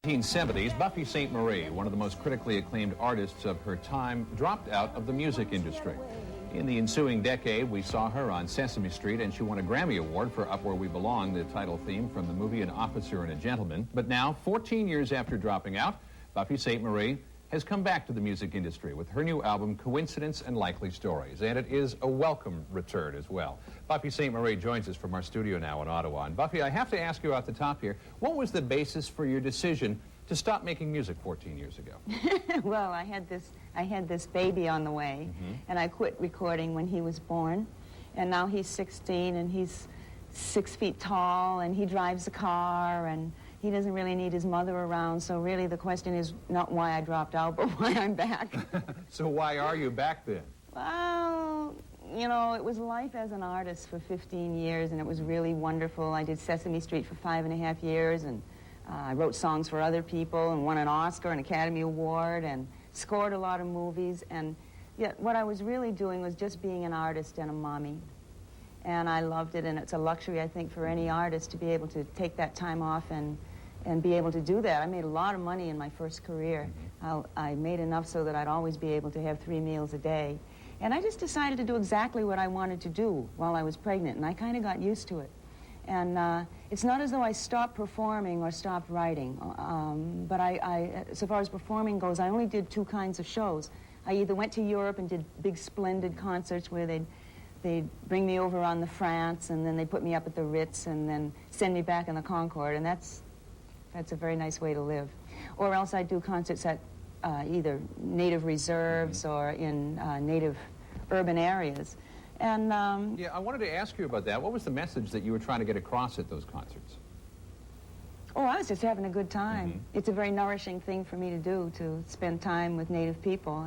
1970s, Buffy St. Marie, one of the most critically acclaimed artists of her time, dropped out of the music industry. In the ensuing decade, we saw her on Sesame Street, and she won a Grammy Award for Up Where We Belong, the title theme from the movie An Officer and a Gentleman. But now, 14 years after dropping out, Buffy St. Marie has come back to the music industry with her new album, Coincidence and Likely Stories, and it is a welcome return as well. Buffy St. Marie joins us from our studio now in Ottawa. And Buffy, I have to ask you off the top here, what was the basis for your decision to stop making music 14 years ago? Well, I had this baby on the way, and I quit recording when he was born, and now he's 16, and he's 6 feet tall, and he drives a car, and he doesn't really need his mother around, so really the question is not why I dropped out, but why I'm back. So why are you back then? Well, you know, it was life as an artist for 15 years, and it was really wonderful. I did Sesame Street for 5.5 years, and I wrote songs for other people and won an Oscar, an Academy Award, and scored a lot of movies. And yet what I was really doing was just being an artist and a mommy. And I loved it, and it's a luxury, I think, for any artist to be able to take that time off and be able to do that. I made a lot of money in my first career. I made enough so that I'd always be able to have 3 meals a day. And I just decided to do exactly what I wanted to do while I was pregnant, and I kind of got used to it. And it's not as though I stopped performing or stopped writing, but so far as performing goes, I only did 2 kinds of shows. I either went to Europe and did big, splendid concerts where they'd bring me over on the France, and then they'd put me up at the Ritz, and then send me back in the Concorde, and that's a very nice way to live. Or else I'd do concerts at either native reserves or in native urban areas. And yeah, I wanted to ask you about that. What was the message that you were trying to get across at those concerts? Oh, I was just having a good time. It's a very nourishing thing for me to do, to spend time with native people.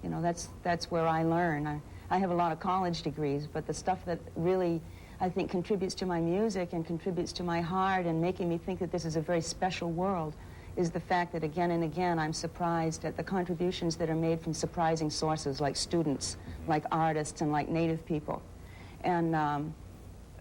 You know, that's where I learn. I have a lot of college degrees, but the stuff that really, I think, contributes to my music and contributes to my heart and making me think that this is a very special world is the fact that again and again I'm surprised at the contributions that are made from surprising sources like students, like artists, and like native people. And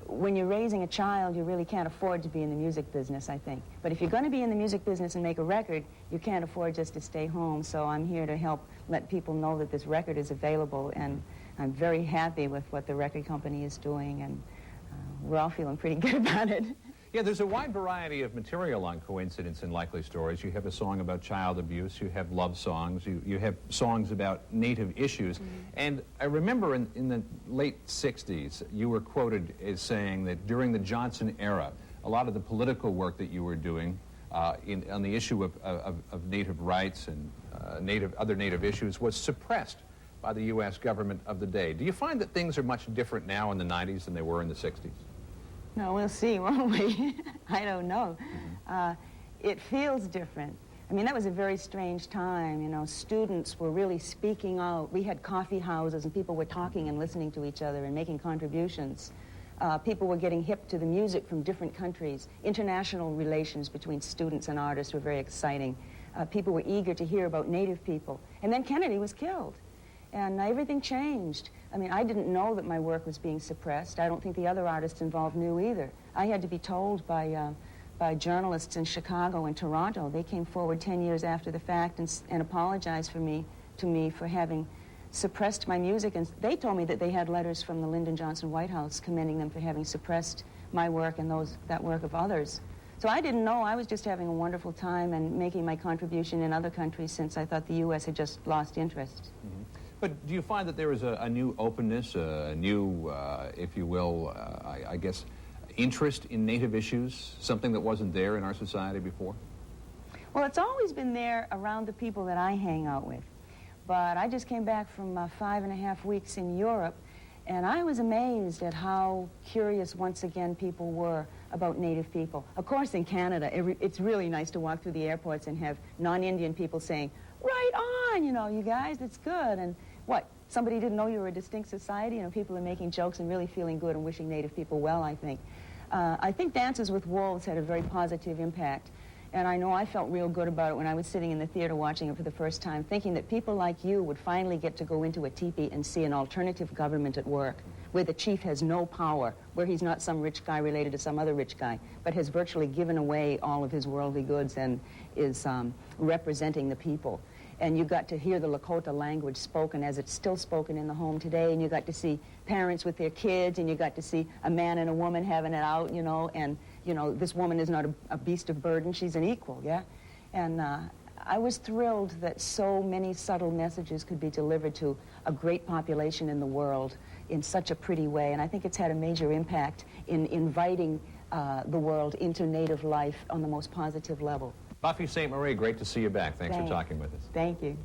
when you're raising a child, you really can't afford to be in the music business, I think. But if you're going to be in the music business and make a record, you can't afford just to stay home. So I'm here to help let people know that this record is available, and I'm very happy with what the record company is doing, and we're all feeling pretty good about it. Yeah, there's a wide variety of material on Coincidence and Likely Stories. You have a song about child abuse, you have love songs, you have songs about native issues. And I remember in the late 60s, you were quoted as saying that during the Johnson era, a lot of the political work that you were doing on the issue of native rights and other native issues was suppressed by the U.S. government of the day. Do you find that things are much different now in the 90s than they were in the 60s? No, we'll see, won't we? I don't know. It feels different. I mean, that was a very strange time, you know. Students were really speaking out. We had coffee houses, and people were talking and listening to each other and making contributions. People were getting hip to the music from different countries. International relations between students and artists were very exciting. People were eager to hear about native people. And then Kennedy was killed. And everything changed. I mean, I didn't know that my work was being suppressed. I don't think the other artists involved knew either. I had to be told by journalists in Chicago and Toronto. They came forward 10 years after the fact and apologized to me for having suppressed my music. And they told me that they had letters from the Lyndon Johnson White House commending them for having suppressed my work and that work of others. So I didn't know. I was just having a wonderful time and making my contribution in other countries since I thought the U.S. had just lost interest. But do you find that there is a new openness, a new, if you will, I guess, interest in native issues, something that wasn't there in our society before? Well, it's always been there around the people that I hang out with. But I just came back from 5.5 weeks in Europe, and I was amazed at how curious once again people were about native people. Of course, in Canada, it's really nice to walk through the airports and have non-Indian people saying, "Right on, you know, you guys, it's good." And what, somebody didn't know you were a distinct society? You know, people are making jokes and really feeling good and wishing native people well, I think. I think Dances with Wolves had a very positive impact. And I know I felt real good about it when I was sitting in the theater watching it for the first time, thinking that people like you would finally get to go into a teepee and see an alternative government at work, where the chief has no power, where he's not some rich guy related to some other rich guy, but has virtually given away all of his worldly goods and is representing the people. And you got to hear the Lakota language spoken as it's still spoken in the home today, and you got to see parents with their kids, and you got to see a man and a woman having it out, you know, and, you know, this woman is not a beast of burden, she's an equal, yeah? And I was thrilled that so many subtle messages could be delivered to a great population in the world in such a pretty way, and I think it's had a major impact in inviting the world into Native life on the most positive level. Buffy St. Marie, great to see you back. Thanks for talking with us. Thank you.